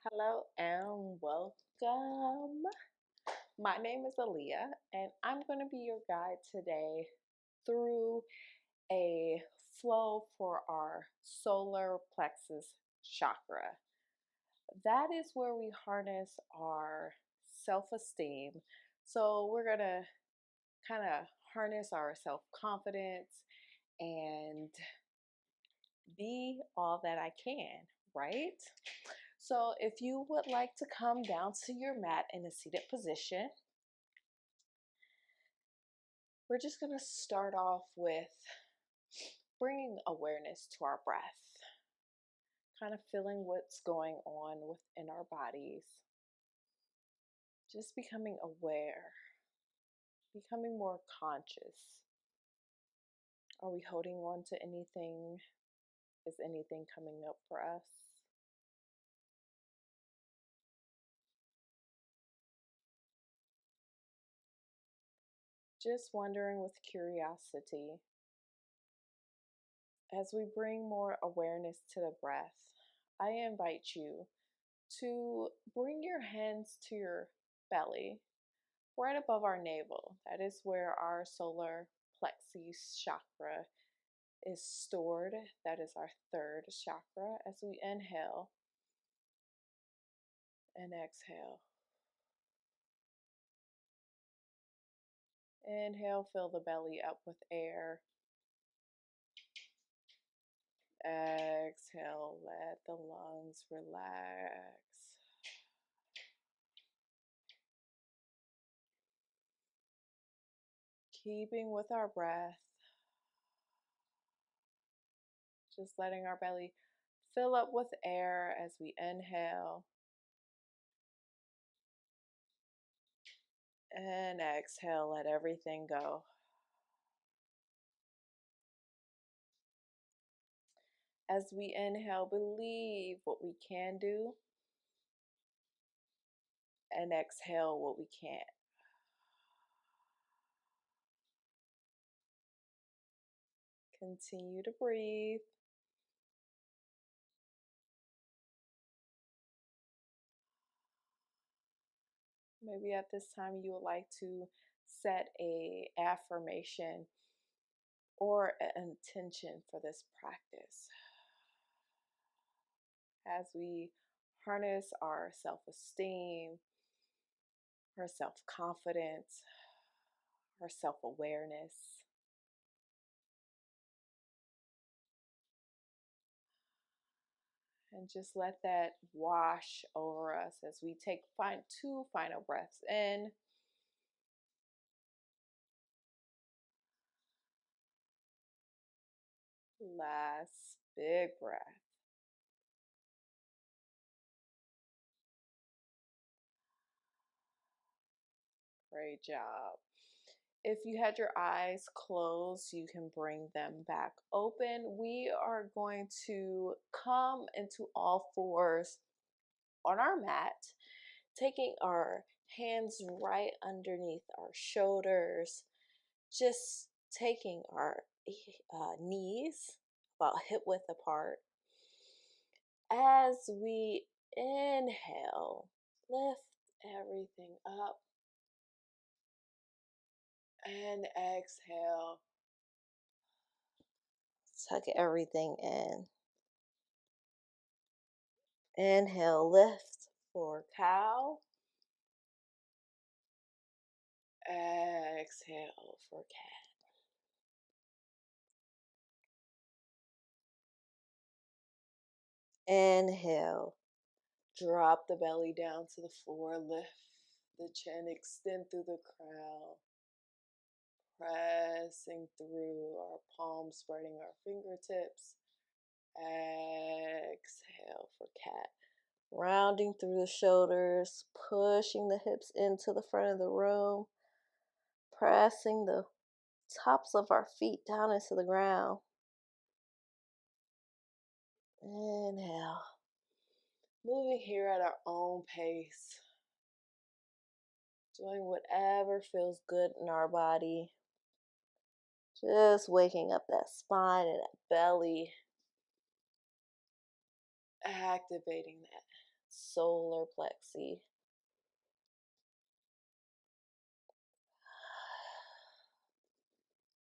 Hello and welcome. My name is Aaliyah, and I'm going to be your guide today through a flow for our solar plexus chakra. That is where we harness our self esteem. So, we're going to kind of harness our self confidence and be all that I can, right? So if you would like to come down to your mat in a seated position, we're just going to start off with bringing awareness to our breath, kind of feeling what's going on within our bodies, just becoming aware, becoming more conscious. Are we holding on to anything? Is anything coming up for us? Just wondering with curiosity. As we bring more awareness to the breath, I invite you to bring your hands to your belly, right above our navel. That is where our solar plexus chakra is stored. That is our third chakra. As we inhale and exhale, inhale, fill the belly up with air. Exhale, let the lungs relax. Keeping with our breath, just letting our belly fill up with air as we inhale and exhale, let everything go. As we inhale, believe what we can do, and exhale what we can't. Continue to breathe. Maybe at this time you would like to set a affirmation or an intention for this practice. As we harness our self-esteem, our self-confidence, our self-awareness, and just let that wash over us as we take two final breaths in. Last big breath. Great job. If you had your eyes closed, you can bring them back open. We are going to come into all fours on our mat, taking our hands right underneath our shoulders, just taking our knees about hip width apart. As we inhale, lift everything up, and exhale, tuck everything in. Inhale, lift for cow. Exhale for cat. Inhale, drop the belly down to the floor, lift the chin, extend through the crown, pressing through our palms, spreading our fingertips. Exhale for cat. Rounding through the shoulders, pushing the hips into the front of the room, pressing the tops of our feet down into the ground. Inhale. Moving here at our own pace. Doing whatever feels good in our body. Just waking up that spine and that belly. Activating that. solar plexus.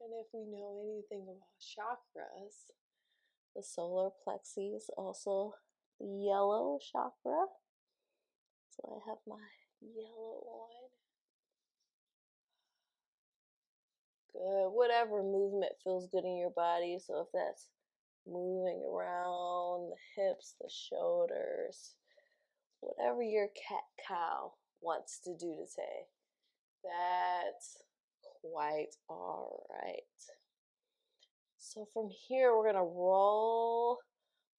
And if we know anything about chakras, the solar plexus is also the yellow chakra. So I have my yellow on. Good. Whatever movement feels good in your body. So if that's moving around the hips, the shoulders, whatever your cat-cow wants to do today, that's quite all right. So from here, we're going to roll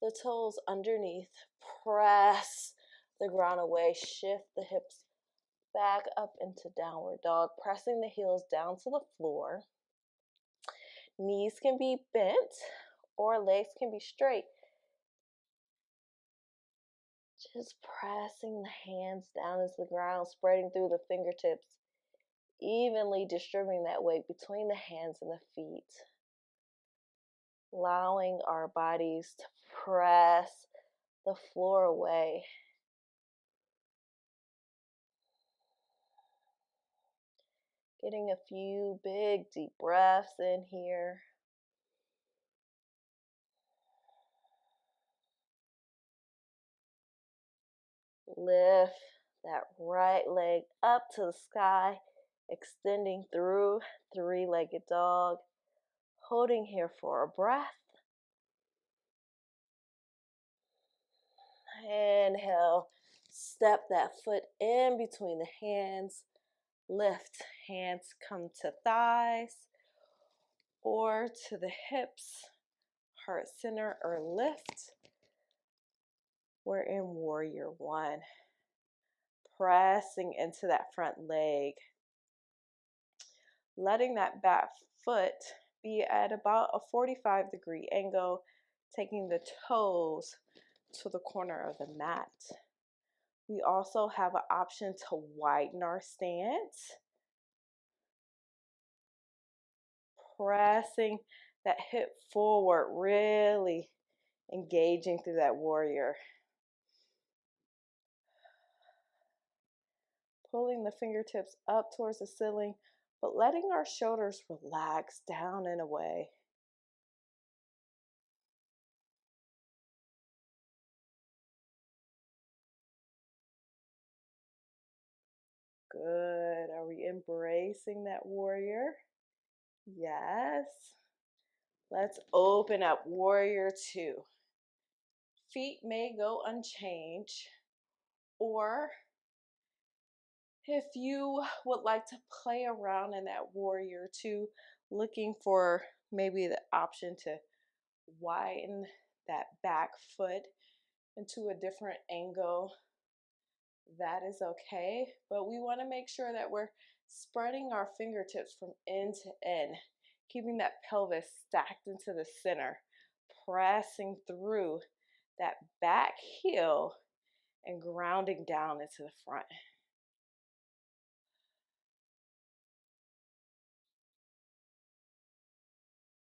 the toes underneath, press the ground away, shift the hips back up into downward dog, pressing the heels down to the floor. Knees can be bent or legs can be straight. Just pressing the hands down into the ground, spreading through the fingertips, evenly distributing that weight between the hands and the feet. Allowing our bodies to press the floor away. Getting a few big deep breaths in here. Lift that right leg up to the sky, extending through three-legged dog. Holding here for a breath. Inhale, step that foot in between the hands. Lift, hands come to thighs or to the hips, heart center, or lift. We're in warrior one. Pressing into that front leg. Letting that back foot be at about a 45-degree angle, taking the toes to the corner of the mat. We also have an option to widen our stance. Pressing that hip forward, really engaging through that warrior. Pulling the fingertips up towards the ceiling, but letting our shoulders relax down and away. Good. Are we embracing that warrior? Yes. Let's open up warrior two. Feet may go unchanged, or if you would like to play around in that warrior two, looking for maybe the option to widen that back foot into a different angle, that is okay. But we want to make sure that we're spreading our fingertips from end to end, keeping that pelvis stacked into the center, pressing through that back heel and grounding down into the front.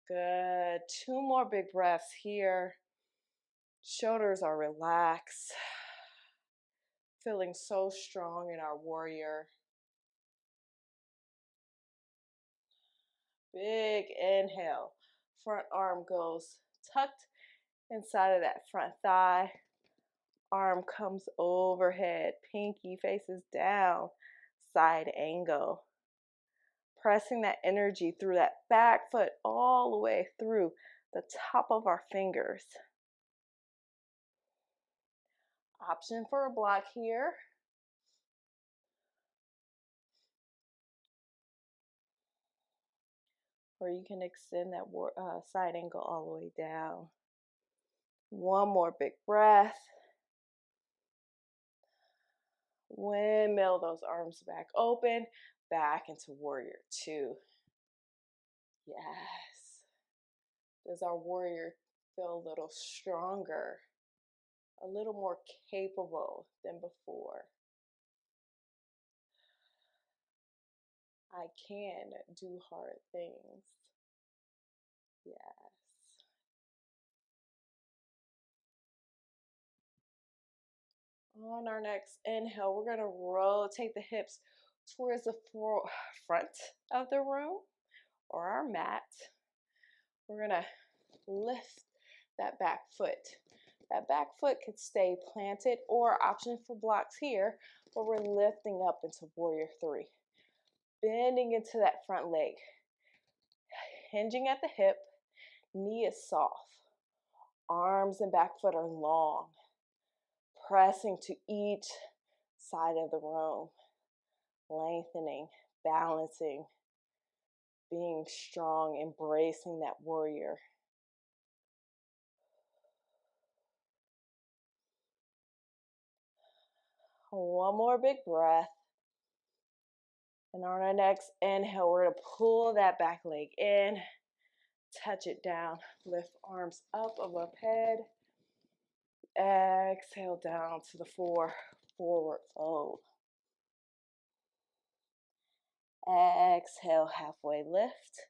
Good. Two more big breaths here. Shoulders are relaxed. Feeling so strong in our warrior. Big inhale. Front arm goes tucked inside of that front thigh. Arm comes overhead. Pinky faces down. Side angle. Pressing that energy through that back foot all the way through the top of our fingers. Option for a block here. Or you can extend that side angle all the way down. One more big breath. Windmill those arms back open, back into warrior two. Yes. Does our warrior feel a little stronger, a little more capable than before? I can do hard things. Yes. On our next inhale, we're going to rotate the hips towards the front of the room or our mat. We're going to lift that back foot. That back foot could stay planted or option for blocks here, but we're lifting up into warrior three. Bending into that front leg. Hinging at the hip, knee is soft. Arms and back foot are long. Pressing to each side of the room. Lengthening, balancing, being strong, embracing that warrior. One more big breath. And on our next inhale, we're going to pull that back leg in, touch it down, lift arms up above head. Exhale down to the forward fold. Exhale, halfway lift.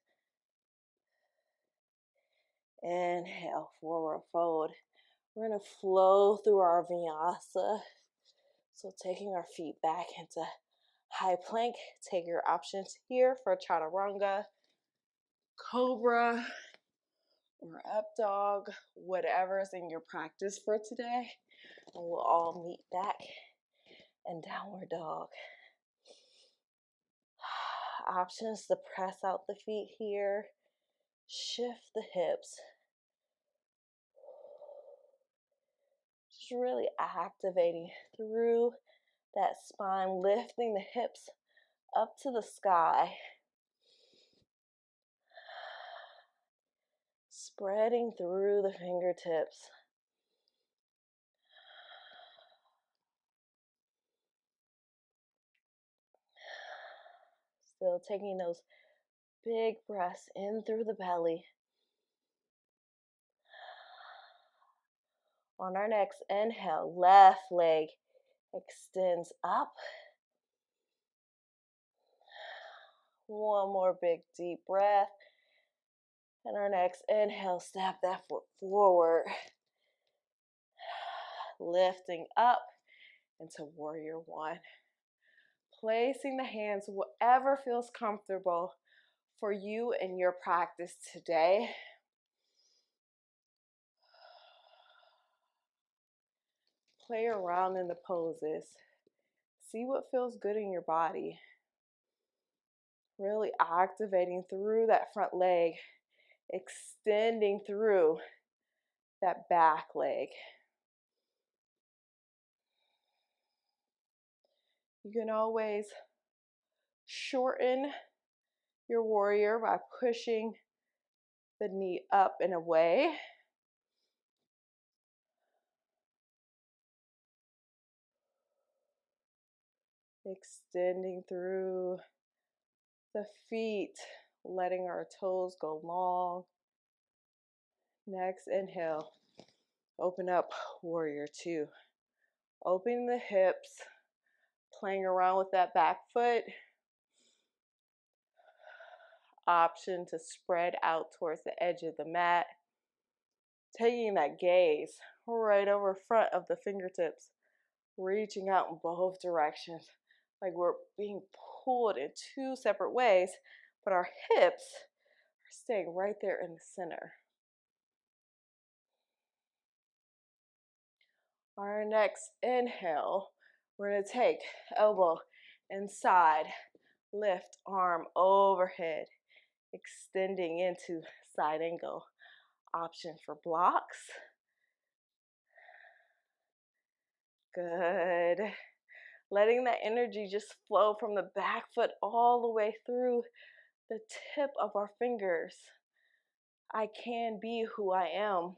Inhale, forward fold. We're going to flow through our vinyasa. So taking our feet back into high plank. Take your options here for chaturanga, cobra, or up dog, whatever's in your practice for today. And we'll all meet back in downward dog. Options to press out the feet here. Shift the hips. Just really activating through that spine, lifting the hips up to the sky. Spreading through the fingertips. Still taking those big breaths in through the belly. On our next inhale, left leg extends up. One more big deep breath. And our next inhale, step that foot forward. Lifting up into warrior one. Placing the hands wherever feels comfortable for you in your practice today. Play around in the poses. See what feels good in your body. Really activating through that front leg, extending through that back leg. You can always shorten your warrior by pushing the knee up and away. Extending through the feet, letting our toes go long. Next inhale, open up, warrior two. Opening the hips, playing around with that back foot. Option to spread out towards the edge of the mat. Taking that gaze right over front of the fingertips, reaching out in both directions, like we're being pulled in two separate ways, but our hips are staying right there in the center. Our next inhale, we're going to take elbow inside, lift arm overhead, extending into side angle. Option for blocks. Good. Letting that energy just flow from the back foot all the way through the tip of our fingers. I can be who I am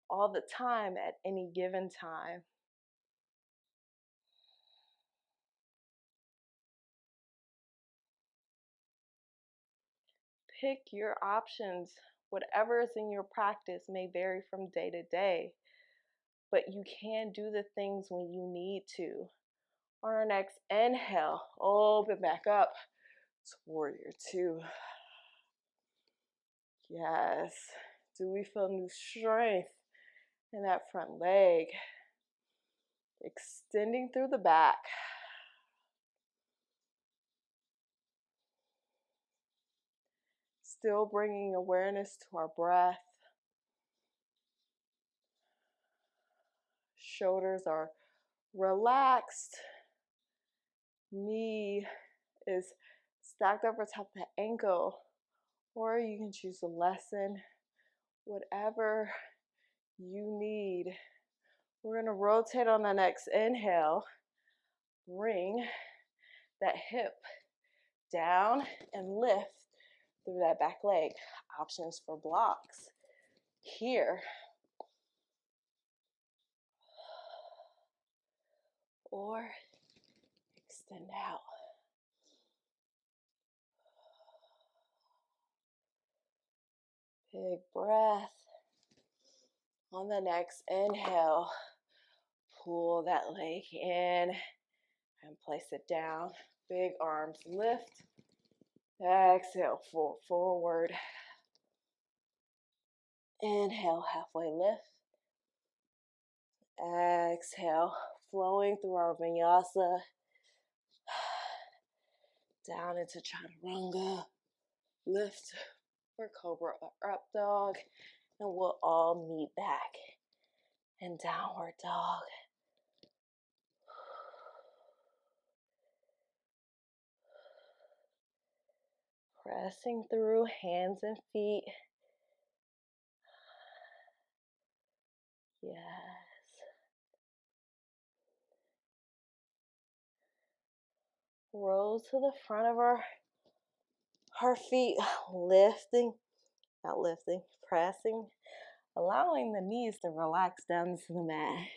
all the time at any given time. Pick your options. Whatever is in your practice may vary from day to day, but you can do the things when you need to. On our next inhale, open back up to warrior two. Yes. Do we feel new strength in that front leg? Extending through the back. Still bringing awareness to our breath. Shoulders are relaxed. Knee is stacked over top of the ankle. Or you can choose to lessen whatever you need. We're going to rotate on the next inhale. Bring that hip down and lift through that back leg. Options for blocks here. Or extend out. Big breath. On the next inhale, pull that leg in and place it down. Big arms lift. Exhale, forward. Inhale, halfway lift. Exhale, flowing through our vinyasa. Down into chaturanga. Lift for cobra or up dog. And we'll all meet back in downward dog. Pressing through hands and feet. Yes. Roll to the front of our feet, pressing, allowing the knees to relax down into the mat.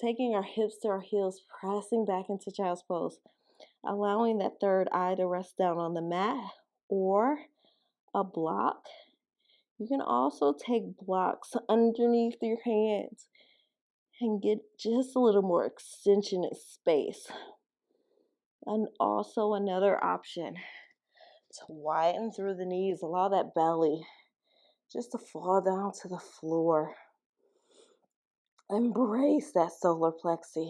Taking our hips to our heels, pressing back into child's pose. Allowing that third eye to rest down on the mat or a block. You can also take blocks underneath your hands and get just a little more extension in space. And also another option to widen through the knees, allow that belly just to fall down to the floor. Embrace that solar plexus.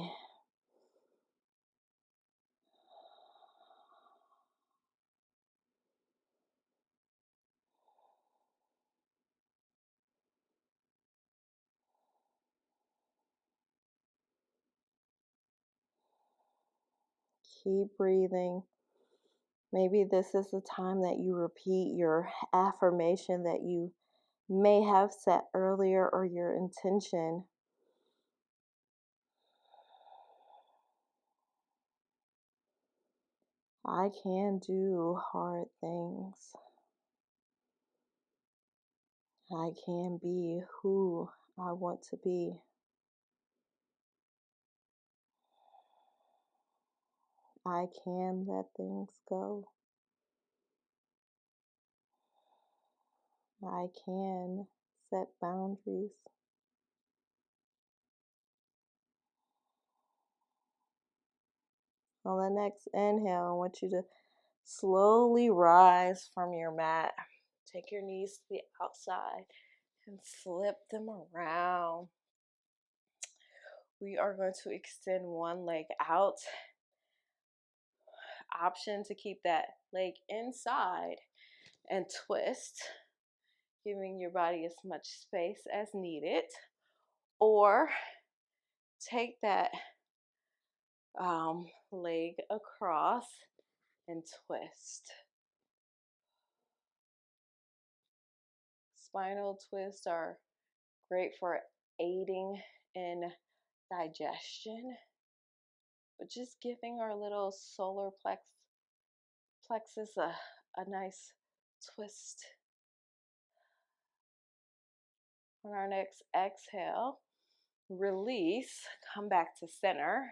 Keep breathing. Maybe this is the time that you repeat your affirmation that you may have set earlier or your intention. I can do hard things. I can be who I want to be. I can let things go. I can set boundaries. On the next inhale, I want you to slowly rise from your mat. Take your knees to the outside and flip them around. We are going to extend one leg out. Option to keep that leg inside and twist, giving your body as much space as needed. Or take that leg across and twist. Spinal twists are great for aiding in digestion, but just giving our little solar plexus a nice twist. On our next exhale, release, come back to center.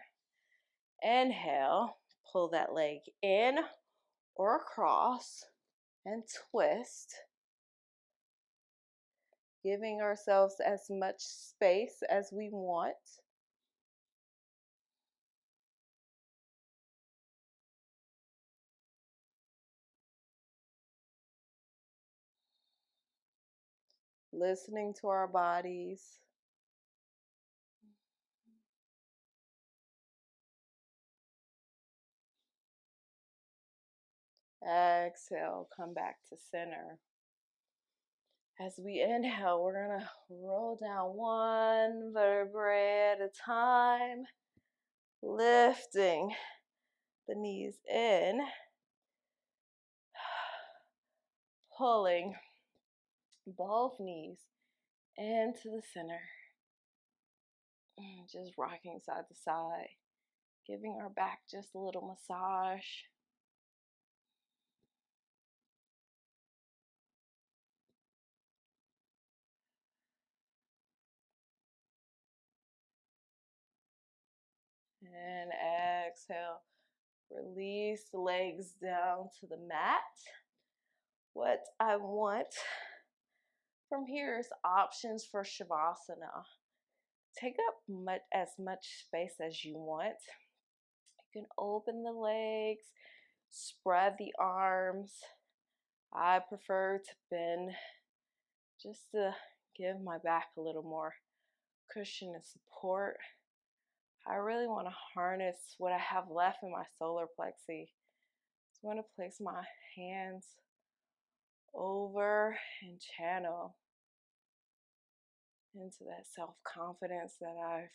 Inhale, pull that leg in or across and twist, giving ourselves as much space as we want. Listening to our bodies. Exhale, come back to center. As we inhale, we're going to roll down one vertebrae at a time, lifting the knees in, pulling both knees into the center, just rocking side to side, giving our back just a little massage. And exhale, release the legs down to the mat. What I want from here is options for Shavasana. Take up as much space as you want. You can open the legs, spread the arms. I prefer to bend just to give my back a little more cushion and support. I really want to harness what I have left in my solar plexus. So I'm going to place my hands over and channel into that self-confidence that I've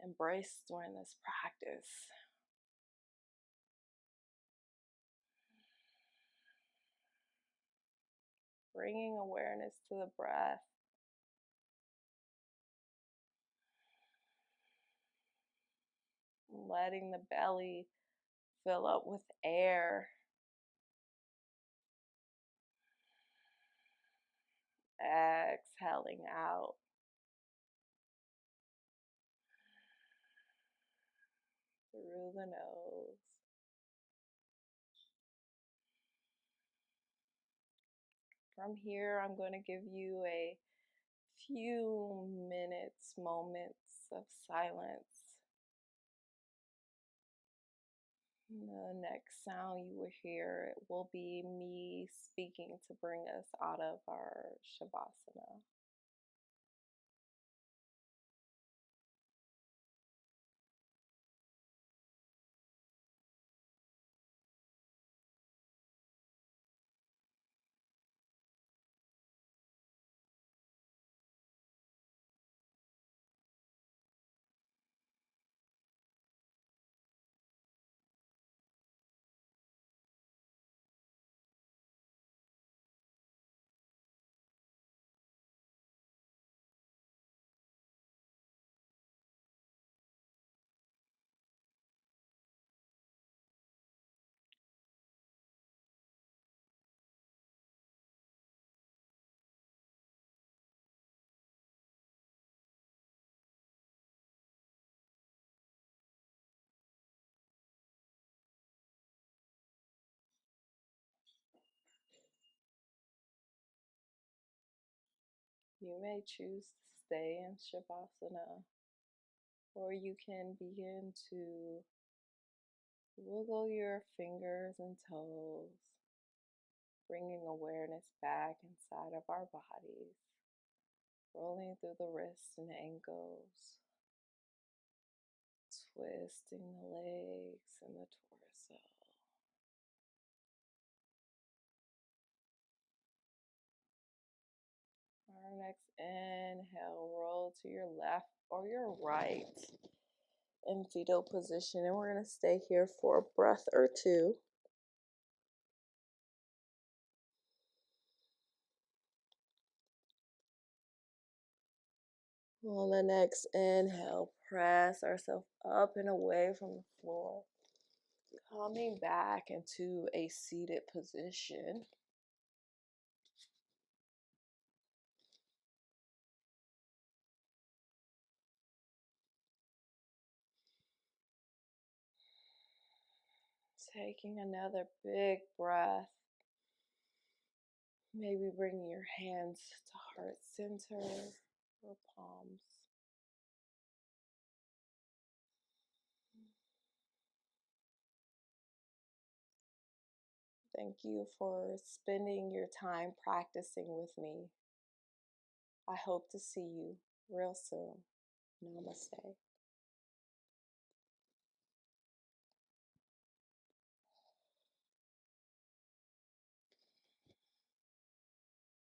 embraced during this practice. Bringing awareness to the breath. Letting the belly fill up with air. Exhaling out. Through the nose. From here, I'm going to give you a few minutes, moments of silence. The next sound you will hear will be me speaking to bring us out of our Shavasana. You may choose to stay in Shavasana, or you can begin to wiggle your fingers and toes, bringing awareness back inside of our bodies, rolling through the wrists and ankles, twisting the legs and the torso. Our next inhale, roll to your left or your right in fetal position, and we're going to stay here for a breath or two. On the next inhale, press ourselves up and away from the floor, coming back into a seated position. Taking another big breath. Maybe bringing your hands to heart center or palms. Thank you for spending your time practicing with me. I hope to see you real soon. Namaste.